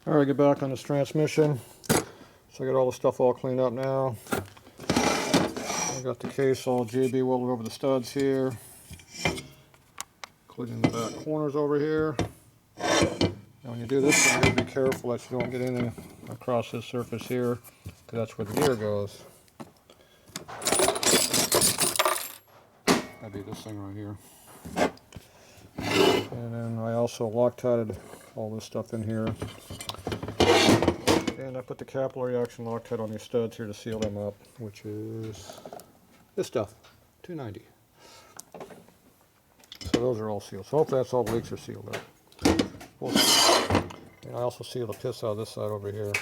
Alright, get back on this transmission. So I got all the stuff all cleaned up now. I got the case all JB welded over the studs here, including the back corners over here. Now when you do this, you gotta be careful that you don't get anything across this surface here, because that's where the gear goes. That'd be this thing right here. And then I also Loctited all this stuff in here. And I put the capillary action Loctite on these studs here to seal them up, which is this stuff, $2.90. So those are all sealed. So hopefully that's all the leaks are sealed up. And I also seal the piss out of this side over here.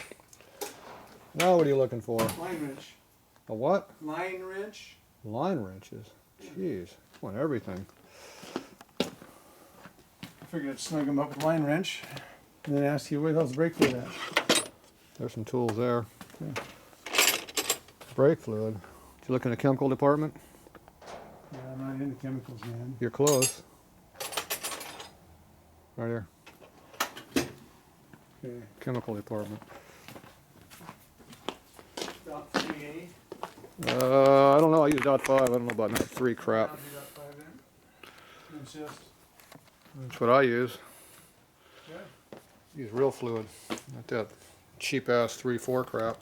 Now what are you looking for? Line wrench. A what? Line wrench. Line wrenches. Jeez, I want everything. I figured I'd snug them up with line wrench and then ask you where the hell's the brake fluid at. There's some tools there. Yeah. Brake fluid. Did you look in the chemical department? Yeah, I'm not into chemicals, man. You're close. Right here. Okay. Chemical department. Dot 3A. I don't know. I use .5. I don't know about .3 crap. I'll do dot 5 then. Insist. That's what I use. Okay. Use real fluid. Not that cheap ass 3-4 crap.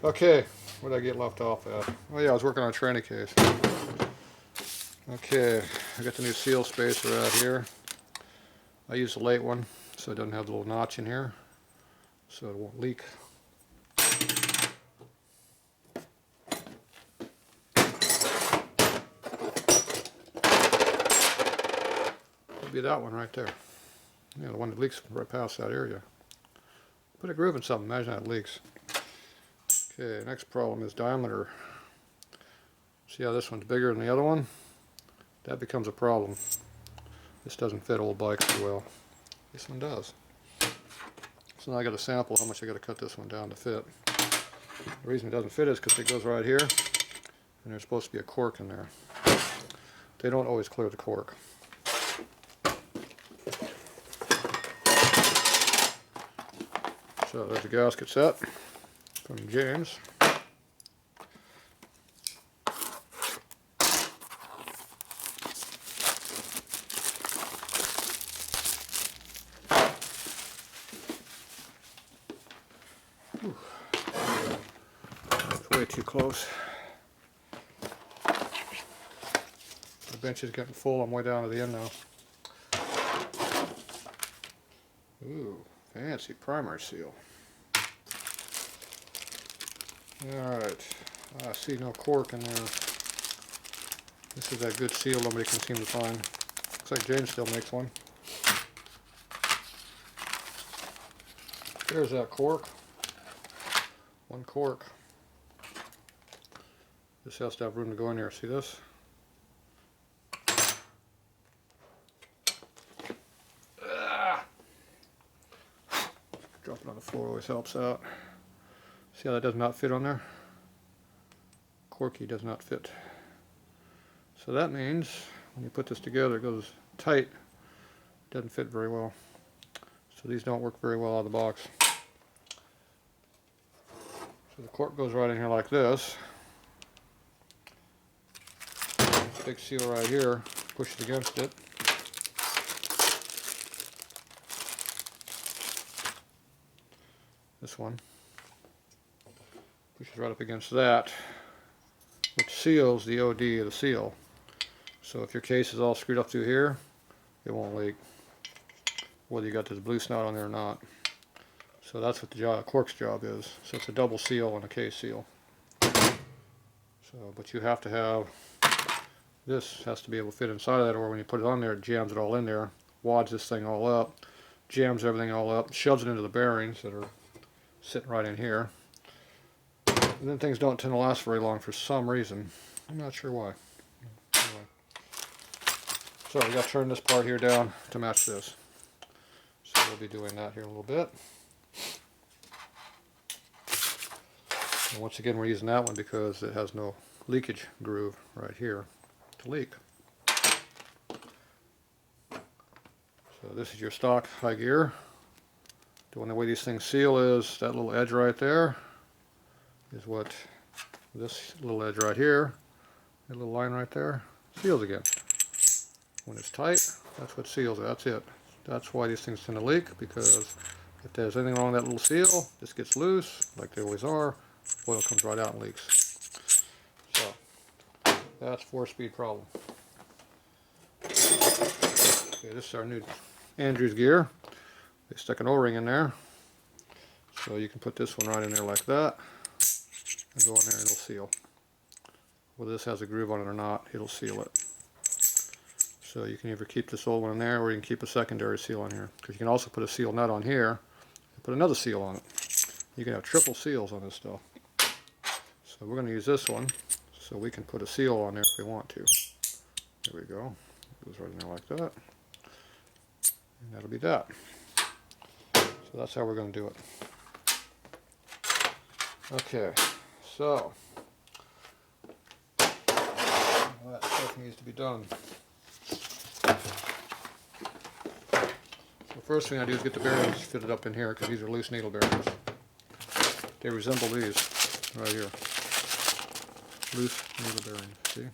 Okay, where did I get left off at? Oh yeah, I was working on a tranny case. Okay, I got the new seal spacer out here. I used the late one, so it doesn't have the little notch in here, so it won't leak. It'll be that one right there. Yeah, the one that leaks right past that area. Put a groove in something, imagine that leaks. Okay, next problem is diameter. See how this one's bigger than the other one? That becomes a problem. This doesn't fit old bikes too well. This one does. So now I got to sample how much I got to cut this one down to fit. The reason it doesn't fit is because it goes right here, and there's supposed to be a cork in there. They don't always clear the cork. So there's a gasket set from James. Whew. That's way too close. The bench is getting full. I'm way down to the end now. Ooh, fancy primer seal. Alright, I see no cork in there. This is that good seal nobody can seem to find. Looks like James still makes one. There's that cork. One cork. This has to have room to go in there. See this? Dropping on the floor always helps out. See how that does not fit on there? Corky does not fit. So that means when you put this together it goes tight. It doesn't fit very well. So these don't work very well out of the box. So the cork goes right in here like this. This big seal right here, push it against it. This one pushes right up against that, which seals the OD of the seal. So if your case is all screwed up through here, it won't leak, whether you got this blue snout on there or not. So that's what the cork's job is. So it's a double seal and a case seal. So, but you have to have, this has to be able to fit inside of that, or when you put it on there, it jams it all in there, wads this thing all up, jams everything all up, shoves it into the bearings that are sitting right in here. And then things don't tend to last very long for some reason. I'm not sure why. Anyway. So we got to turn this part here down to match this. So we'll be doing that here in a little bit. And once again, we're using that one because it has no leakage groove right here to leak. So this is your stock high gear. the way these things seal is that little edge right there is what this little edge right here, that little line right there, seals again. When it's tight, that's what seals it. That's it. That's why these things tend to leak, because if there's anything wrong with that little seal, this gets loose, like they always are, oil comes right out and leaks. So, that's 4-speed problem. Okay, this is our new Andrews gear. They stuck an O-ring in there. So you can put this one right in there like that, and go in there and it'll seal. Whether this has a groove on it or not, it'll seal it. So you can either keep this old one in there, or you can keep a secondary seal on here. Because you can also put a seal nut on here, and put another seal on it. You can have triple seals on this stuff. So we're going to use this one, so we can put a seal on there if we want to. There we go. It goes right in there like that. And that'll be that. So that's how we're going to do it. Okay, so all that stuff needs to be done. The first thing I do is get the bearings fitted up in here, because these are loose needle bearings. They resemble these right here. Loose needle bearings, see?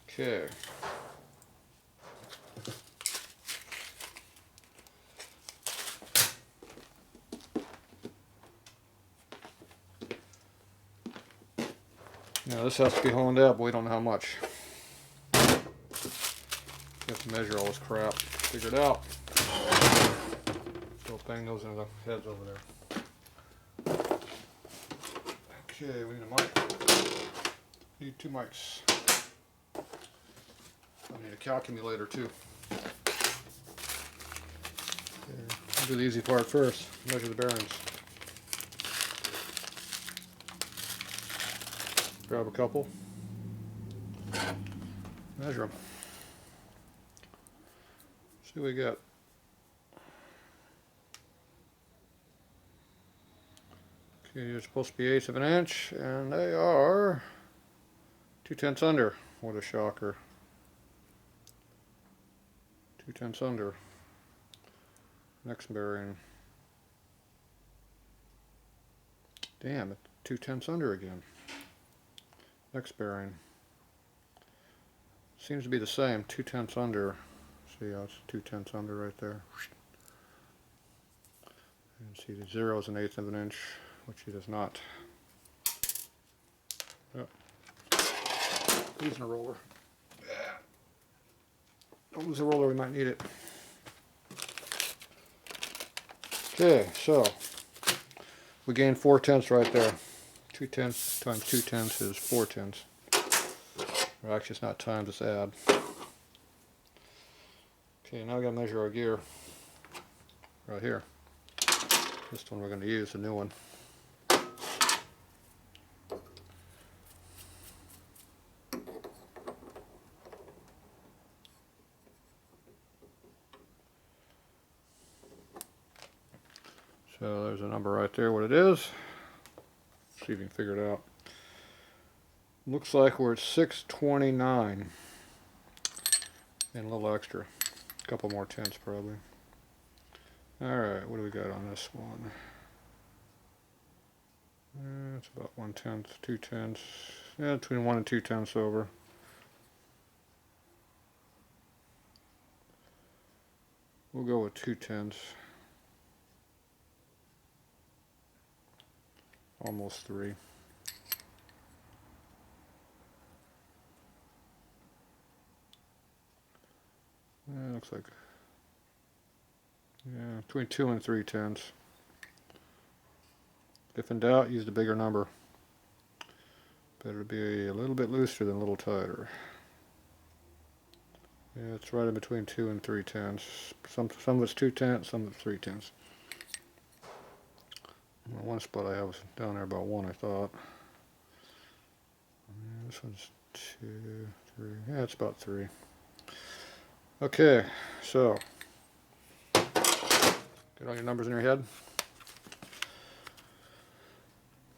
Okay. Now this has to be honed up, but we don't know how much. You have to measure all this crap, figure it out. Don't bang those into the heads over there. Okay, we need a mic. We need 2 mics. I need a calculator too. Okay, I'll do the easy part first. Measure the bearings. Grab a couple. Measure them. See what we got. Okay, you're supposed to be 1/8 of an inch, and they are 2/10 under. What a shocker. 2/10 under. Next bearing. Damn, it's 2/10 under again. Next bearing. Seems to be the same, 2/10 under. See how it's 2/10 under right there. And see the 0 is 1/8 of an inch, which it is not. Yep. Using a roller. Don't lose a roller, we might need it. Okay, so we gained 4/10 right there. 2/10 times 2/10 is 4/10. Or actually, it's not times, it's add. Okay, now we gotta measure our gear right here. This one we're going to use, the new one. So there's a number right there, what it is. See if you can figure it out. Looks like we're at 629 and a little extra. A couple more tenths probably. Alright, what do we got on this one? It's about 1/10, 2/10. Yeah, between 1 and 2/10 over. We'll go with 2/10. Almost 3. Yeah, looks like, yeah, between 2 and 3/10. If in doubt, use the bigger number. Better be a little bit looser than a little tighter. Yeah, it's right in between 2 and 3/10. Some of it's 2/10, some of it's 3/10. One spot I have was down there about 1, I thought. Yeah, this one's 2, 3. Yeah, it's about 3. Okay, so get all your numbers in your head.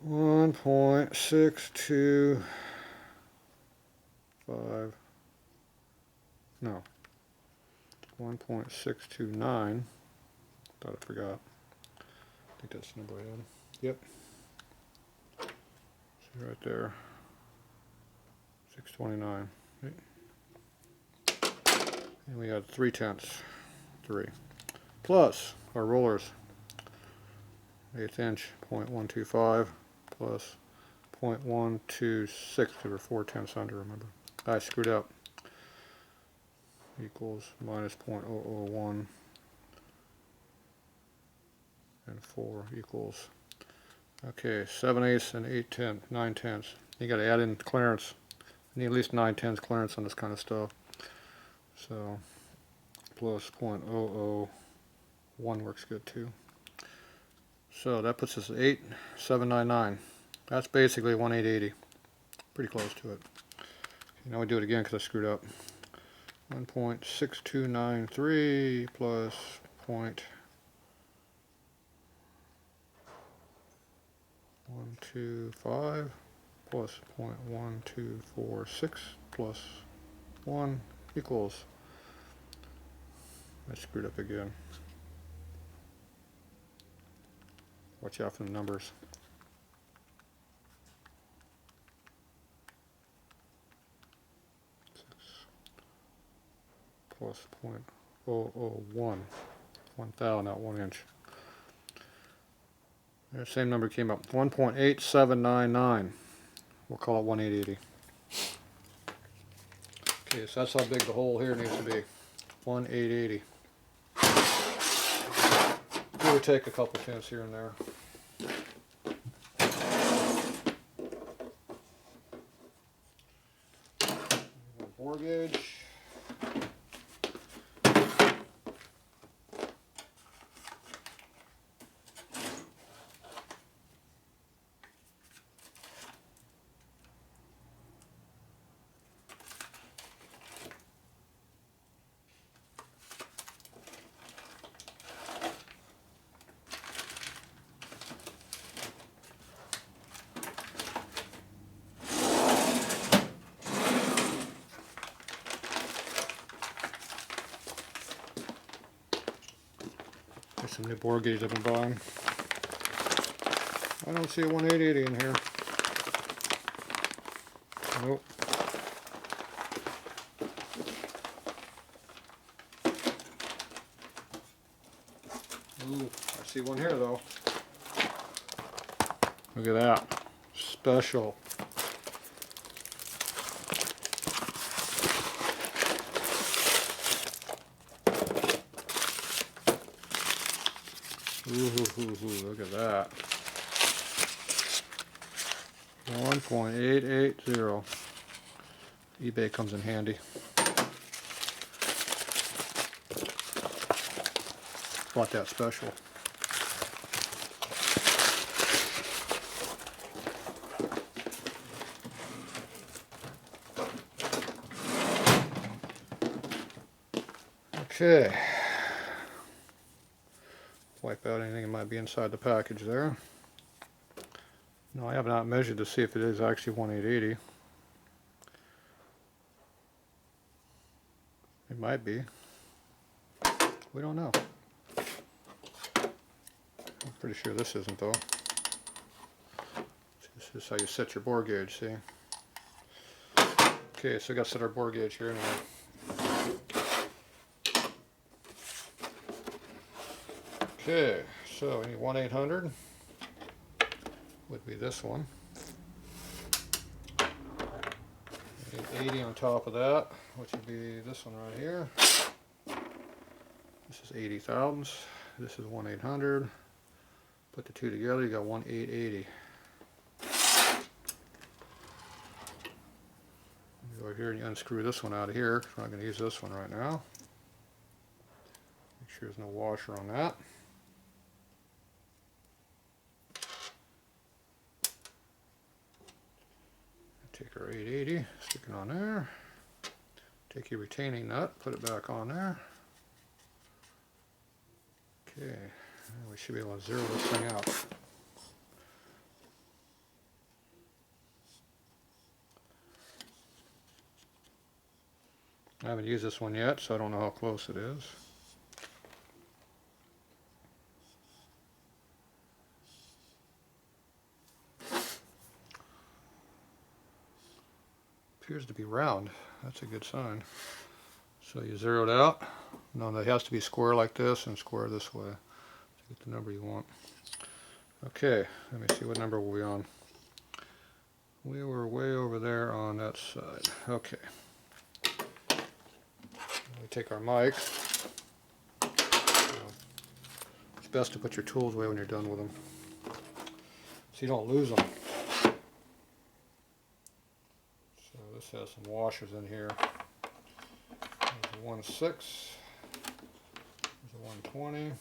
1.625, no, 1.629 Thought I forgot. I think that's the number I had. Yep. See right there. 629. Right. And we had 3/10. 3. Plus our rollers. 1/8 inch, 0.125 plus 0.126, we were 4/10 under, remember. I screwed up. Equals minus 0.001 and 4 equals, okay, 7/8 and 8/10, 9/10. You got to add in clearance. You need at least 9/10 clearance on this kind of stuff. So plus 0.001 works good too. So that puts us at 8,799. That's basically 1,880. Pretty close to it. Okay, now we do it again because I screwed up. 1.6293 plus 0.125 plus 0.1246 plus 1 equals, I screwed up again. Watch out for the numbers. Plus 0.001, 1,000, not 1 inch. The same number came up, 1.8799. We'll call it 1,880. Okay, so that's how big the hole here needs to be. 1,880. Give or take a couple tenths here and there. Bore gauge. There's some new bore gauges I've been buying. I don't see a 1,880 in here. Nope. Ooh, I see one here though. Look at that. Special. Ooh, look at that. 1.880. eBay comes in handy. Bought that special. Okay. Wipe out anything that might be inside the package there. No, I have not measured to see if it is actually 1,880. It might be. We don't know. I'm pretty sure this isn't though. This is how you set your bore gauge, see? Okay, so we got to set our bore gauge here anyway. Okay, so we need 1/800 would be this one. 80 on top of that, which would be this one right here. This is 80 thousandths. This is 1/800. Put the two together, you got 1/880. You go here and you unscrew this one out of here. I'm not going to use this one right now. Make sure there's no washer on that. Take our 880, stick it on there. Take your retaining nut, put it back on there. Okay, we should be able to zero this thing out. I haven't used this one yet, so I don't know how close it is. appears to be round. That's a good sign. So you zero it out. No, it has to be square like this and square this way to get the number you want. Okay, let me see, what number were we on? We were way over there on that side. Okay. We take our mic. It's best to put your tools away when you're done with them, so you don't lose them. So this has some washers in here. There's a 1.6. There's a 120. There's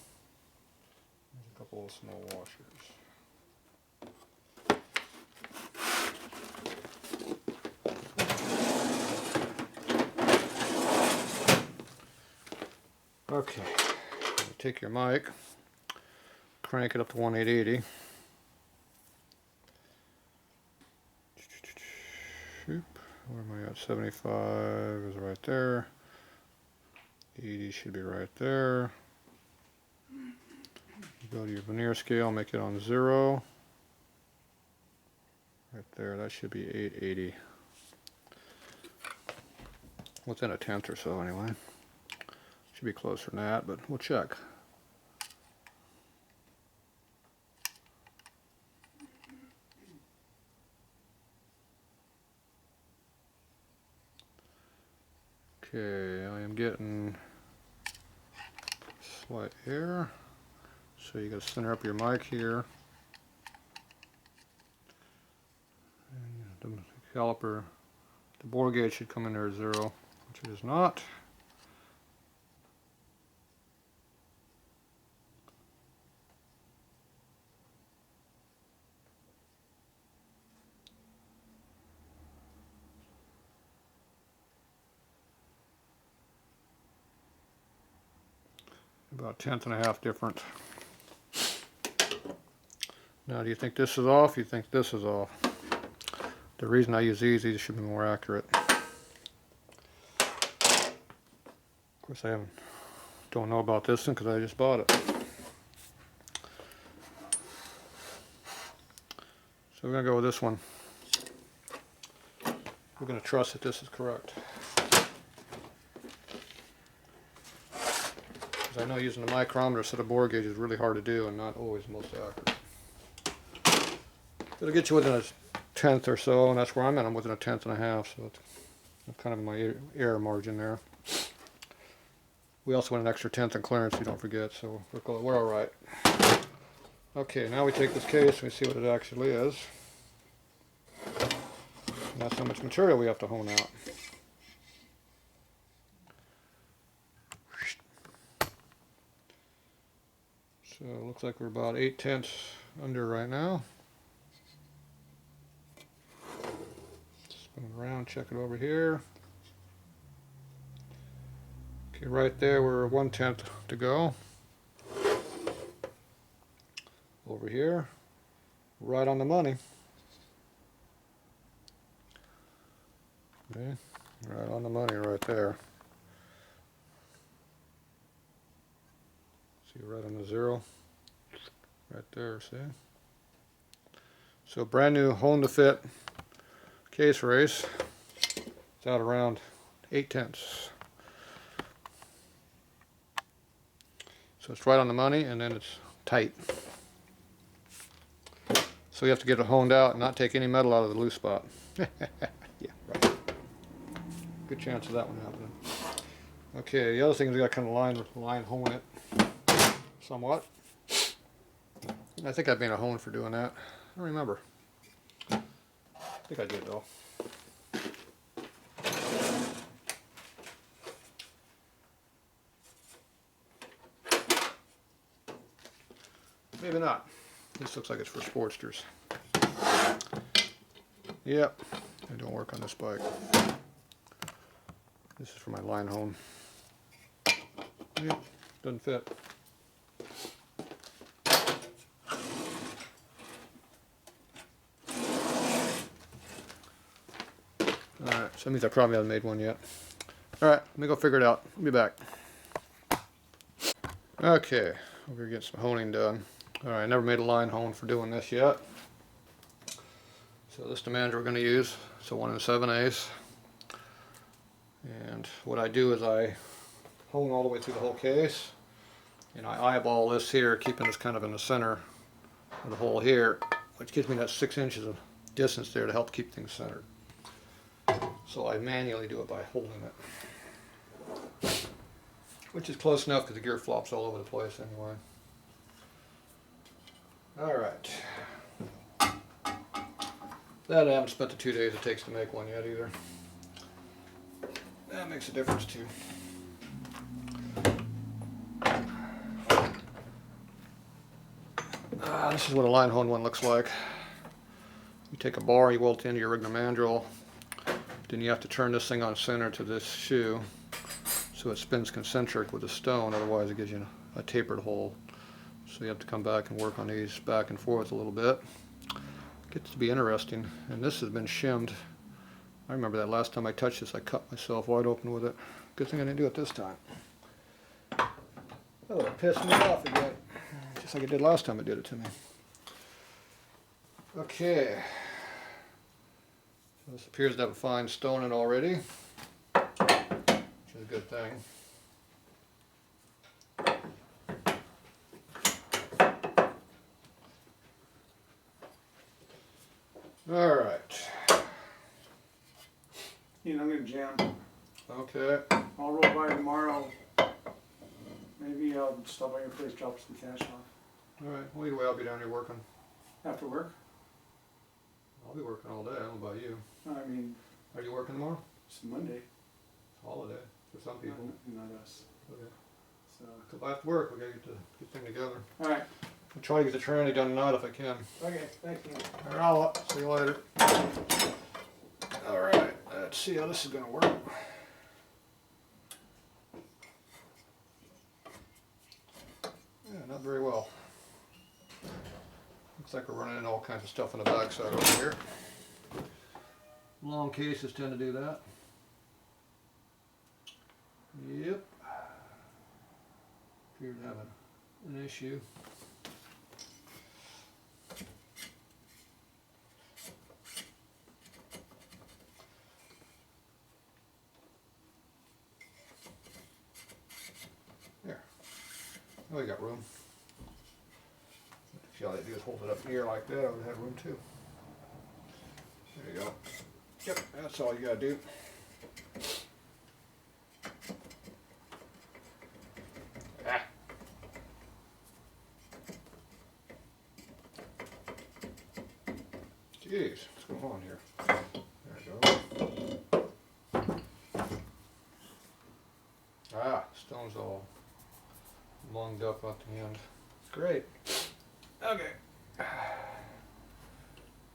a couple of small washers. Okay, you take your mic, crank it up to 1880. Where am I at? 75 is right there. 80 should be right there. Go to your vernier scale, make it on 0. Right there, that should be 880. Within a tenth or so anyway. Should be closer than that, but we'll check. Okay, I am getting slight error. So you got to center up your mic here. And the caliper, the bore gauge should come in there at 0, which it is not. About 1/10 different. Now, do you think this is off? You think this is off? The reason I use these should be more accurate. Of course, don't know about this one because I just bought it. So we're gonna go with this one. We're gonna trust that this is correct. Because I know using the micrometer instead of bore gauge is really hard to do and not always most accurate. It'll get you within a tenth or so, and that's where I'm at. I'm within a 1/10, so it's kind of my error margin there. We also want an extra 1/10 in clearance, you don't forget, so we're all right. Okay, now we take this case and we see what it actually is. And that's how much material we have to hone out. So it looks like we're about 8/10 under right now. Spin it around, check it over here. Okay, right there we're 1/10 to go. Over here, right on the money. Okay, right on the money right there. See, right on the 0. Right there, see? So brand new hone to fit case race. It's out around 8/10. So it's right on the money, and then it's tight. So you have to get it honed out and not take any metal out of the loose spot. Yeah, right. Good chance of that one happening. Okay, the other thing is we got to kind of line hone it somewhat. I think I've been a hone for doing that. I don't remember. I think I did though. Maybe not. This looks like it's for Sportsters. Yep, it don't work on this bike. This is for my line hone. Yep, doesn't fit. Alright, so that means I probably haven't made one yet. Alright, let me go figure it out. I'll be back. Okay, we're getting some honing done. Alright, I never made a line hone for doing this yet. So this diameter we're going to use, so 1 7/8. And what I do is I hone all the way through the whole case, and I eyeball this here, keeping this kind of in the center of the hole here, which gives me that 6 inches of distance there to help keep things centered. So I manually do it by holding it, which is close enough because the gear flops all over the place anyway. Alright. That I haven't spent the 2 days it takes to make one yet either. That makes a difference too. This is what a line honed one looks like. You take a bar, you weld it into your rigner mandrel, then you have to turn this thing on center to this shoe so it spins concentric with the stone, otherwise it gives you a tapered hole. So you have to come back and work on these back and forth a little bit. Gets to be interesting, and this has been shimmed. I remember that last time I touched this, I cut myself wide open with it. Good thing I didn't do it this time. That would have pissed me off again, just like it did last time it did it to me. Okay, so this appears to have a fine stone in already, which is a good thing. All right. You know, I'm gonna jam. Okay. I'll roll by tomorrow. Maybe I'll stop by your place, drop some cash off. All right. Well, either way, I'll be down here working. After work? I'll be working all day. I don't know about you. I mean, Are you working tomorrow? it's Monday. Holiday for some people. Not us. Okay. So. So after work, we gotta get the thing together. All right. I'll try to get the tranny done tonight if I can. Okay. Thank you. All right, I'll see you later. All right. Let's see how this is gonna work. Yeah, not very well. Looks like we're running into all kinds of stuff on the backside over here. Long cases tend to do that. Yep. Appear to have an issue. There. Oh, you got room. See, all I do is hold it up here like that, I would have room too. There you go. Yep, that's all you gotta do. Ah. Jeez, what's going on here? There you go. Ah, stone's all lunged up at the end. Great. Okay.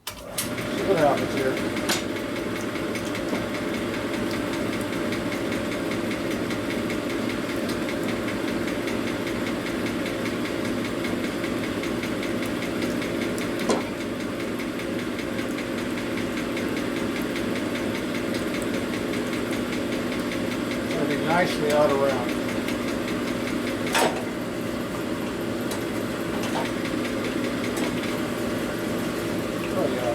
See what happens here. Nicely out around. Oh yeah.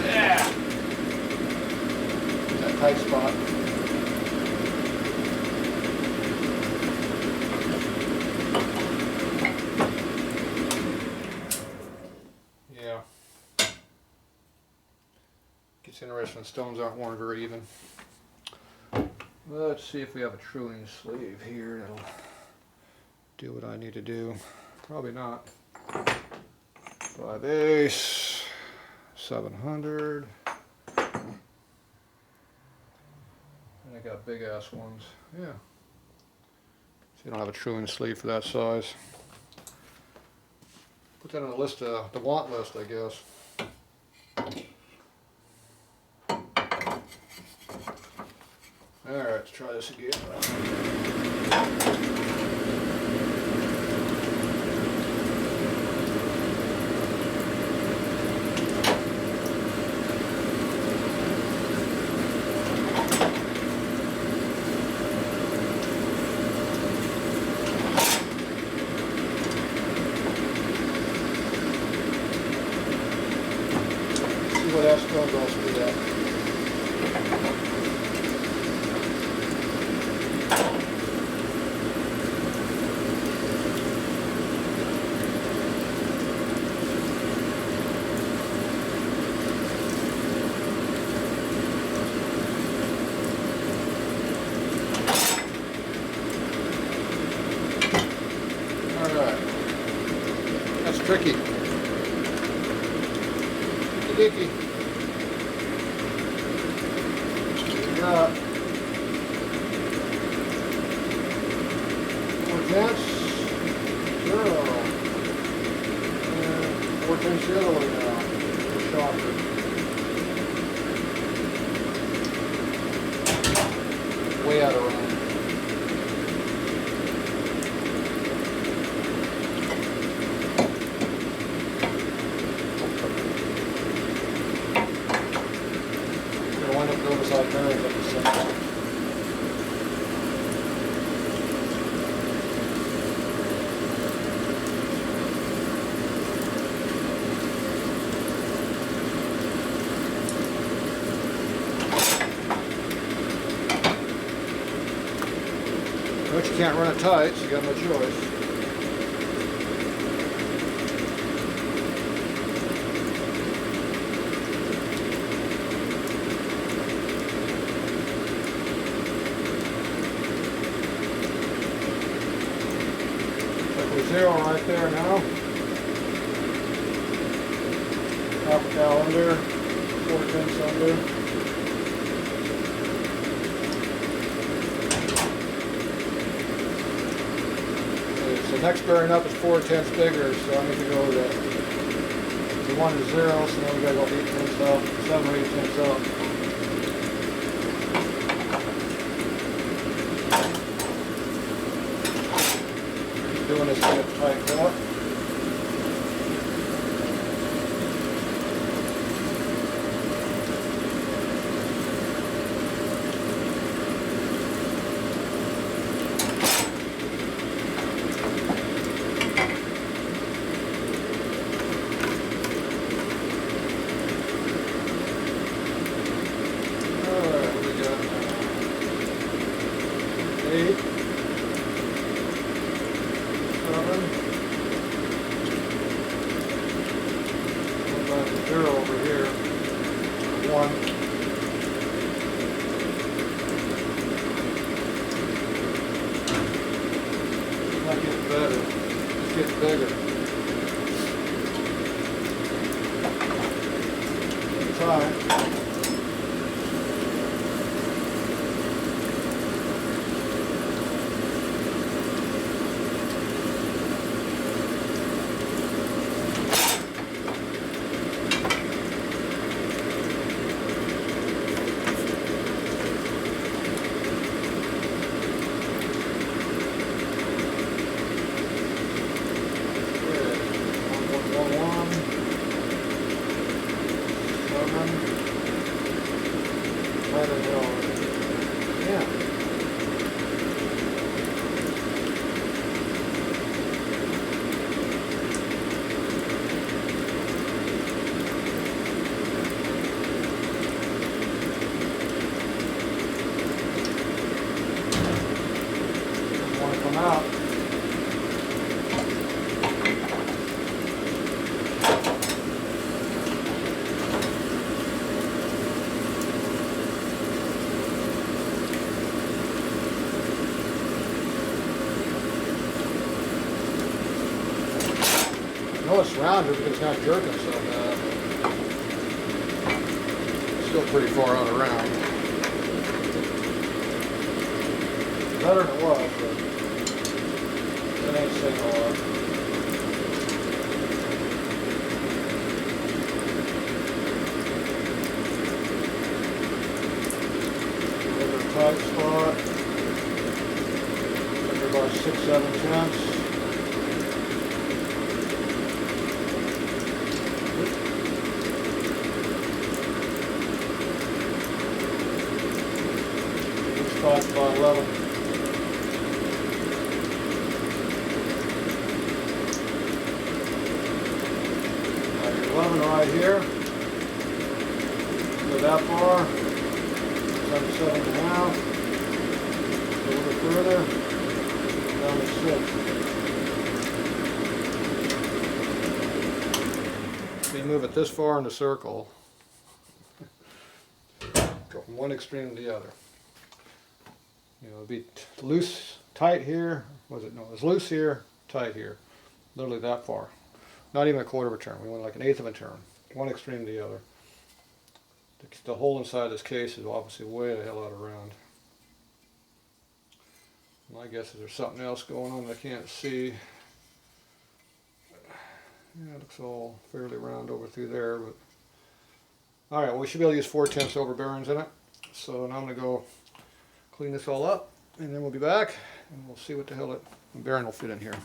Yeah. That tight spot. Yeah. Gets interesting when stones aren't worn very even. Let's see if we have a truing sleeve here that'll do what I need to do. Probably not. 5 ace, 700. And I got big ass ones. Yeah. So you don't have a truing sleeve for that size. Put that on the list, the want list, I guess. Alright, let's try this again. See what else goes, I'll do that. tricky. Dicky. Got 4/10, 0. And 4/10 the other way now. Shocker. Way out of range. Wind up going beside bearings up the center. But you can't run it tight, so you got no choice. Zero right there now. Copper cow under, 4/10 under. Okay, so next bearing up is 4/10 bigger, so I need to go to 1 to 0, so now we gotta go 8/10 up, 7 or 8/10 up. Doing this to get tightened up. Alright, what do we got now? 8. 0 over here. 1. Might get better. It's getting bigger. Time. Yeah. Want to come out. I know it's rounded because it's not jerking so bad. It's still pretty far out around. Better than it was, but it ain't saying a lot. Another tight spot. Under about 6/7. Spot's about 11. Right, 11 right here. Go that far. 7.5. Go a little further. Down to 6. We move it this far in the circle. Go from one extreme to the other. You know, it'd be loose, tight here. Was it? No, it was loose here, tight here. Literally that far. Not even a quarter of a turn. We went like an eighth of a turn. One extreme to the other. The hole inside this case is obviously way the hell out of round. My guess is there's something else going on that I can't see. Yeah, it looks all fairly round over through there, but alright, well, we should be able to use 4/10 over bearings in it. So now I'm going to go clean this all up, and then we'll be back, and we'll see what the hell the bearing will fit in here.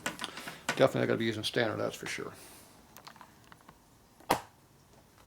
Definitely I got to be using standard, that's for sure.